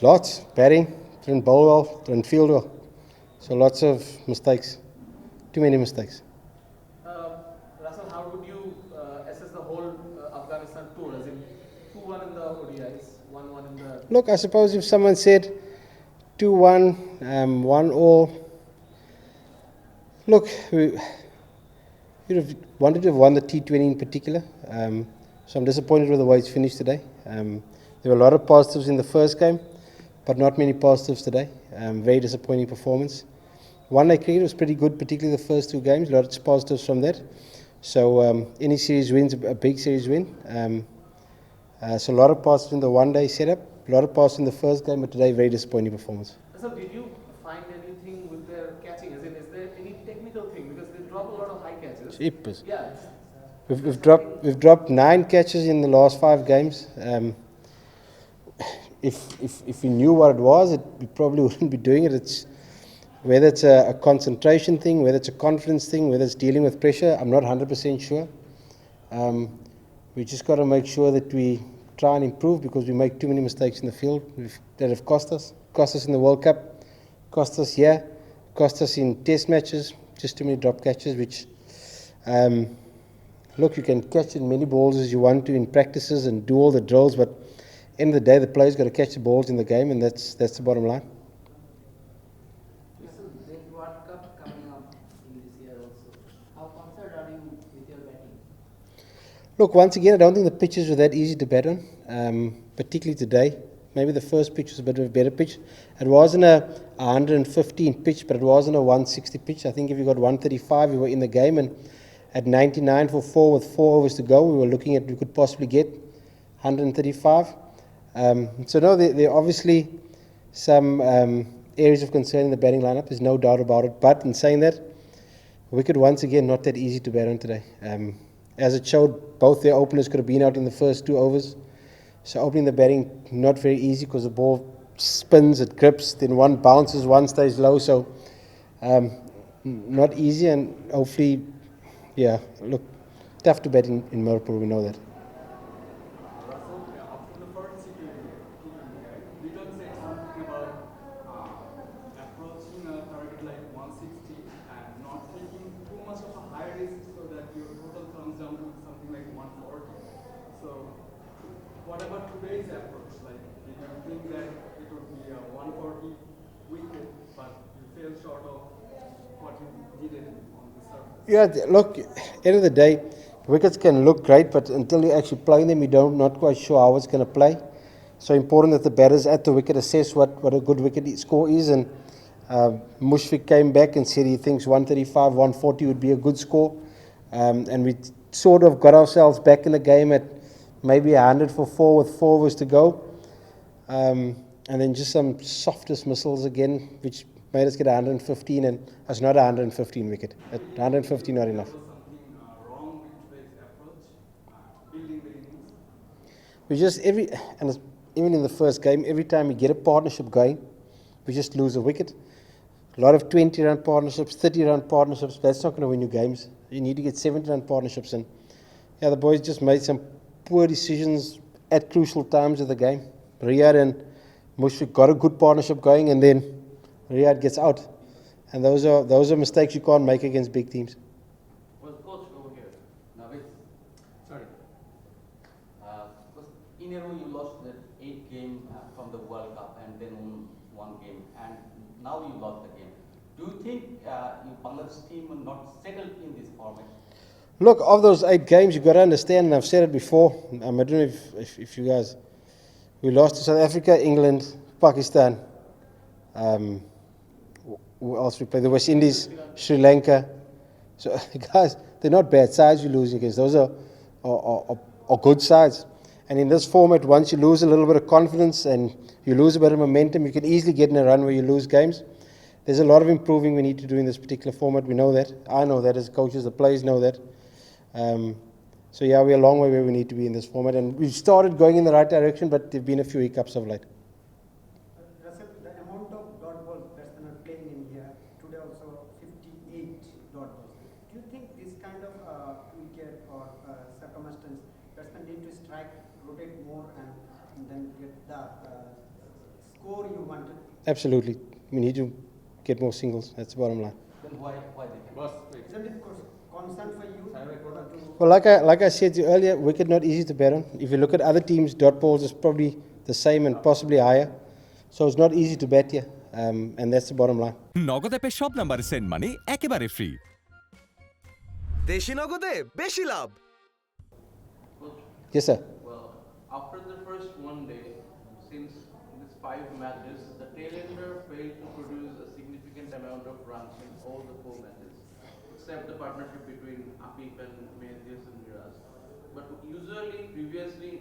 Lots. Batting, didn't bowl well, didn't field well. So lots of mistakes. Too many mistakes. Russell, how would you assess the whole Afghanistan tour? As in 2-1 in the ODIs, 1-1 in the. Look, I suppose if someone said 2-1, 1-all. Look, we would have wanted to have won the T20 in particular. So I'm disappointed with the way it's finished today. There were a lot of positives in the first game, but not many positives today. Very disappointing performance. One-day cricket was pretty good, particularly the first two games. Lots of positives from that. So any series win's a big series win. So a lot of positives in the one-day setup, a lot of positives in the first game, but today very disappointing performance. So did you find anything with their catching? As in, is there any technical thing? Because they drop a lot of high catches. Jeepers. Yeah. We've dropped 9 catches in the last 5 games. If we knew what it was, we probably wouldn't be doing it. It's whether it's a concentration thing, whether it's a confidence thing, whether it's dealing with pressure. I'm not 100% sure. We just got to make sure that we try and improve, because we make too many mistakes in the field that have cost us in the World Cup, cost us here, cost us in test matches. Just too many drop catches, which. Look, you can catch as many balls as you want to in practices and do all the drills, but at the end of the day, the player's got to catch the balls in the game, and that's the bottom line. There's a World Cup coming up in this year also. How concerned are you with your batting? Look, once again, I don't think the pitches were that easy to bat on, particularly today. Maybe the first pitch was a bit of a better pitch. It wasn't a 115 pitch, but it wasn't a 160 pitch. I think if you got 135, you were in the game, and at 99 for 4 with 4 overs to go, we were looking at we could possibly get 135. So no, there are obviously some areas of concern in the batting lineup. There's no doubt about it. But in saying that, wicket once again not that easy to bat on today. As it showed, both their openers could have been out in the first 2 overs. So opening the batting not very easy, because the ball spins, it grips, then one bounces, one stays low. So not easy, and hopefully. Yeah, look, tough to bat in Mirpur, we know that. Russell, after the first T20 Liton said something about approaching a target like 160 and not taking too much of a high risk, so that your total comes down to something like 140. So, what about today's approach? Like, did you think that it would be a 140 wicket, but you fell short of what you needed on the surface? Yeah, look, end of the day, wickets can look great, but until you actually play them, you're not quite sure how it's going to play. So important that the batters at the wicket assess what a good wicket score is. And Mushfiq came back and said he thinks 135, 140 would be a good score. And we sort of got ourselves back in the game at maybe 100 for 4 with 4 overs to go. And then just some soft dismissals again, which made us get 115, and that's not a 115 wicket. At 115, not enough. Was something wrong with today's approach, building the innings? We just even in the first game, every time we get a partnership going, we just lose a wicket. A lot of 20-run partnerships, 30-run partnerships. That's not going to win you games. You need to get 70-run partnerships, and yeah, the boys just made some poor decisions at crucial times of the game. Riyad and Mushfiq got a good partnership going, and then Riyad gets out, and those are mistakes you can't make against big teams. Well, coach over here. Navid. Sorry. In a row you lost that 8 game from the World Cup and then won 1 game, and now you lost the game. Do you think your Bangladesh team will not settle in this format? Look, of those 8 games, you've got to understand, and I've said it before, I don't know if you guys, we lost to South Africa, England, Pakistan, who else we played? The West Indies, Sri Lanka. So, guys, they're not bad sides you're losing against. Those are good sides. And in this format, once you lose a little bit of confidence and you lose a bit of momentum, you can easily get in a run where you lose games. There's a lot of improving we need to do in this particular format. We know that. I know that as coaches. The players know that. So, yeah, we're a long way where we need to be in this format. And we've started going in the right direction, but there have been a few hiccups of late. Russell, the amount of dot balls batsmen are playing in here, today also 58 dot balls. Do you think this kind of wicket or circumstance, batsmen need to strike, rotate more, and then get the score you wanted? Absolutely. We need to get more singles. That's the bottom line. Then why they can? Boss, Isn't it concern for you to Well, like I said to you earlier, wicket not easy to bet on. If you look at other teams, dot balls is probably the same and possibly higher. So it's not easy to bet here. And that's the bottom line. নগদ অ্যাপে সব নাম্বারে send মানে একেবারে free. দেশি নগদে বেশি লাভ। Yes, sir. Well, after the first one day, since these 5 matches, the tailender failed to produce a significant amount of runs in all the 4 matches, except the partnership between Afif and Mehdias and Miraz. But usually, previously,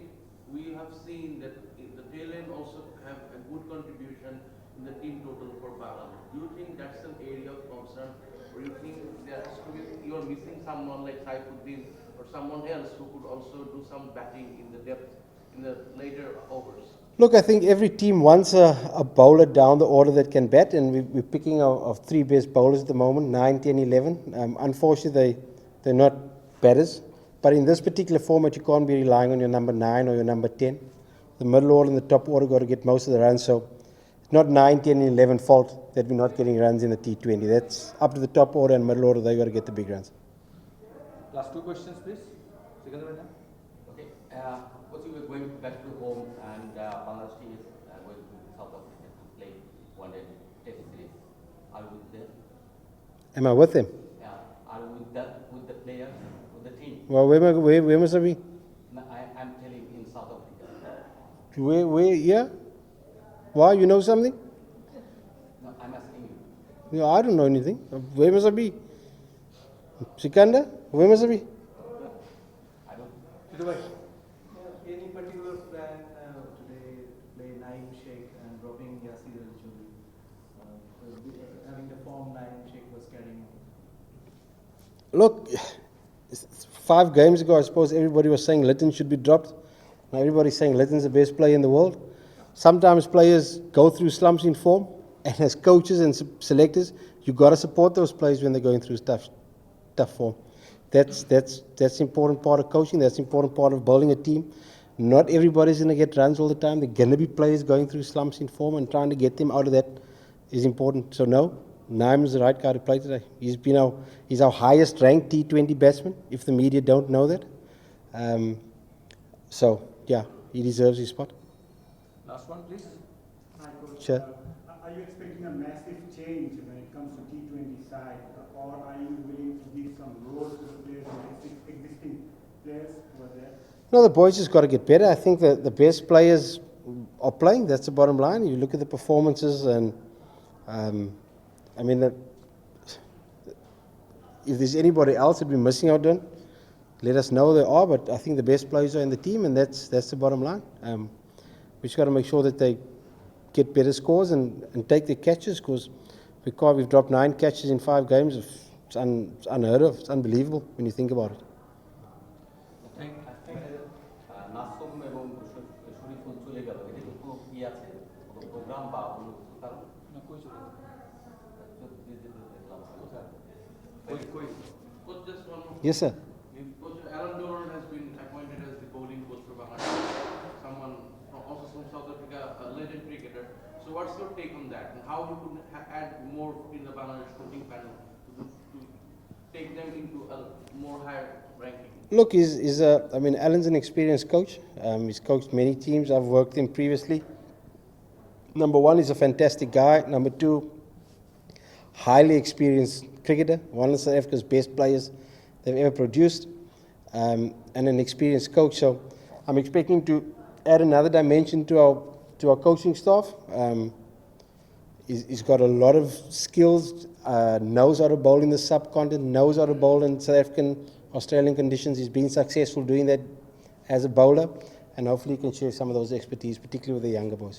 we have seen that the tail end also have a good contribution in the team total for Bangladesh. Do you think that's an area of concern, or you think there has to be, you are missing someone like Saifuddin or someone else who could also do some batting in the depth in the later overs? Look, I think every team wants a bowler down the order that can bat, and we're picking our 3 best bowlers at the moment, 9, 10, 11. Unfortunately, they're not batters. But in this particular format, you can't be relying on your number 9 or your number 10. The middle order and the top order got to get most of the runs. So it's not 9, 10, and 11 fault that we're not getting runs in the T20. That's up to the top order and middle order. They got to get the big runs. last 2 questions, please. Okay. Coach, you were going back to home, and Bangladesh team is going to South Africa to play one day test series. Are you with them? Am I with them? Are you with that with the players, with the team? Well, where must I be? No, I'm telling in South Africa. Where? Yeah? Why? You know something? No, I'm asking you. No, I don't know anything. Where must I be? Sikandar? Where must I be? I don't. Any particular plan today to play Naeem Sheikh and dropping Yasir Al Chudri? Having the form Naeem Sheikh was carrying on. Look, 5 games ago, I suppose everybody was saying Litton should be dropped. Now everybody's saying Litton's the best player in the world. Sometimes players go through slumps in form, and as coaches and selectors, you got to support those players when they're going through tough form. That's important part of coaching. That's important part of building a team. Not everybody's going to get runs all the time. There are going to be players going through slumps in form, and trying to get them out of that is important. So no, Naeem is the right guy to play today. He's our highest ranked T20 batsman, if the media don't know that. So yeah, he deserves his spot. Last one, please. Hi, Coach. Sure. Are you expecting a massive change when it comes to T20 side, or are you willing to give some roles to the players, existing players who are there? No, the boys just got to get better. I think the best players are playing. That's the bottom line. You look at the performances, and I mean, if there's anybody else that we're missing out on, let us know they are. But I think the best players are in the team, and that's the bottom line. We just got to make sure that they get better scores and take their catches, because we've dropped 9 catches in 5 games. It's unheard of. It's unbelievable when you think about it. Nasum এবং শরীফুল চলে গেল, এটা কি কোনো কি আছে, কোনো programme বা অন্য কিছু কারণ? Coach, just one more. Yes, sir. Coach, Alan Doran has been appointed as the bowling coach for Bangladesh. Someone also from South Africa, a legend cricketer. So what's your take on that, and how you could add more in the Bangladesh coaching panel to take them into a more higher ranking? Look, Alan's an experienced coach. He's coached many teams. I've worked with him previously. Number 1, he's a fantastic guy. Number 2, highly experienced cricketer, one of South Africa's best players they've ever produced, and an experienced coach. So I'm expecting to add another dimension to our coaching staff. He's got a lot of skills, knows how to bowl in the subcontinent, knows how to bowl in South African, Australian conditions. He's been successful doing that as a bowler, and hopefully he can share some of those expertise, particularly with the younger boys.